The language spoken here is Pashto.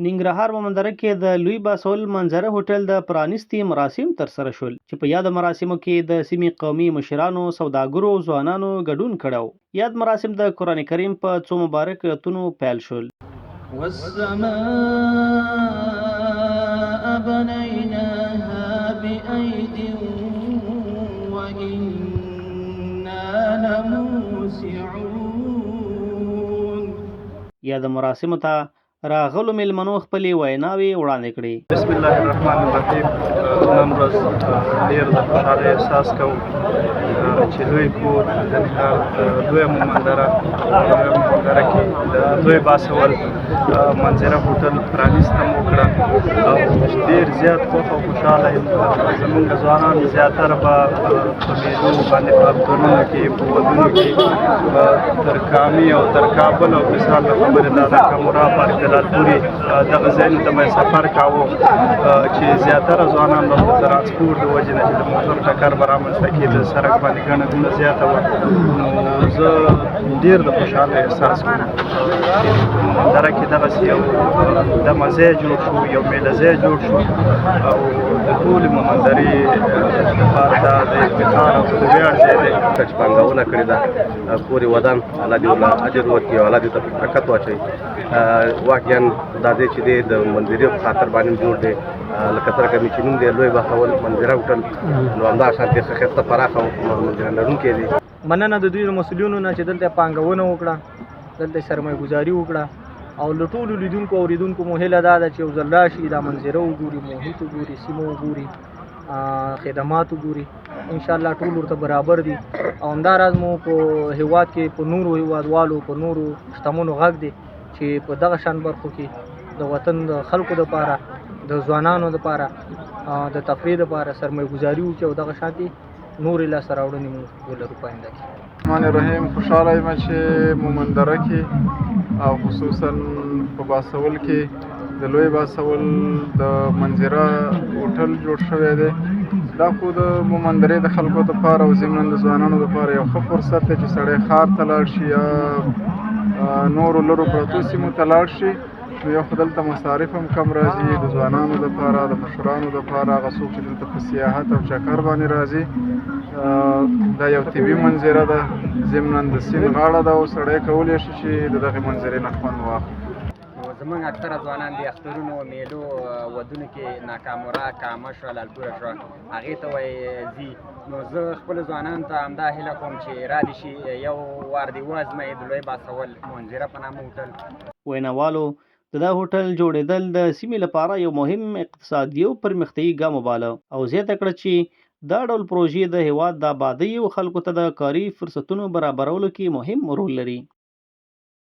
ننګرهار مومندره کې د لوی باسول منظره هوټل د پرانیستي مراسم ترسره شول چې په یاد مراسمو کې د سیمې قومي مشرانو، سوداګرو او ځوانانو ګډون کړی و. یاد مراسم د قرآن کریم په څو مبارک آیتونو پیل شول. والسماء بنيناها بأيد وإنا لموسعون. یاد مراسمو ته راغلو میلمنو خپلې ویناوې وړاندې کړې. بسم الله الرحمن الرحیم. نن ورځ ډېر د خوشحالۍ احساس کوم چې لوی کور د ننګرهار لویه مومندره کې د لوی باسول منظره هوټل پرانیسته مو کړه او ډېر زیات خوښ او خوشحاله یم. زموږ ځوانان زیاتره به په میلو باندې په افتونونو کې په ودونو کې تر کامي او تر کابل او مثال له خبرې دا د کمورا پارک د لالپورې دغه ځایونو ته به سفر کاوه چې زیاتره ځوانان به د ترانسپورټ د وجې نه چې د موټر ټکر به رامنځته کېده، سړک باندې ګڼه ګوڼه زیاته وه. نو زه ډېر د خوشحالۍ احساس کوم چې مومندره کې دغسې یو دمه ځای جوړ شو، یو میله ځای جوړ شو او د ټولې مومندرې لپاره دا د افتخار او د ویاړ ځای دی. چې پانګونه کړې ده پورې ودان، الله دې ورله اجر ورکړي او الله دې ته برکت واچوي. واقعا دا دی چې د منظرې په خاطر باندې جوړ دی، لکه څرنګه مې چې نوم دی لوی باسول منظره هوټل، نو همدغه شانتې ښه ښایسته پراخه منظره لرونکی دی. مننه د دوی د مسؤلینو نه چې دلته پانګونه وکړه، دلته سرمایه ګزاري وکړه او له ټولو لیدونکو او اوریدونکو مو هیله دا ده چې یو ځل راشي دا منظره وګوري، محیط وګوري، سیمه وګوري، خدمات وګوري. انشاءالله ټول ورته برابر دي او همداراز مو په هیواد کې په نورو هیوادوالو په نورو شتمنو غږ دی چې په دغه شان برخو کې د وطن د خلکو دپاره، د ځوانانو دپاره، د تفریح دپاره سرمایه ګزاري وکړي او دغه شانتې نورې لاسته راوړنې مو ولرو په آینده کې. الرحمن الرحیم. خوشحاله یم چې مومندره کې او خصوصا په باسول کې د لوی باسول د منظره هوټل جوړ شوی دی. دا خو د مومندرې د خلکو دپاره او ضمناً د ځوانانو دپاره یو ښه فرصت دی چې سړی ښار ته لاړ شي یا نورو لرو پرتو سیمو ته لاړ شي. نو یو خو دلته مصارف هم کم راځي د ځوانانو دپاره، د مشرانو دپاره، هغه څوک چې دلته په سیاحت او چکر باندې راځي. دا یو طبي منظره ده، ضمناً د سیند غاړه ده او سړی کولی شي چې د دغې منظرې نه خوند واخلي. زمونږ اکثره ځوانان د اخترونو، میلو، ودونو کې ناکاموره، کامه شوه، لالپوره شوه، هغې ته ځي. نو زه خپلو ځوانانو ته همدا هیله کوم چې را دې شي یو وار دې وازمایي د لوی باسول منظره په نامه هوټل. ویناوالو د دا هوټل جوړېدل د سیمې لپاره یو مهم اقتصادي او پرمختیایي ګام وباله او زیاته کړه چې دا ډول پروژې د هیواد د آبادۍ او خلکو ته د کاري فرصتونو برابرولو کې مهم رول لري.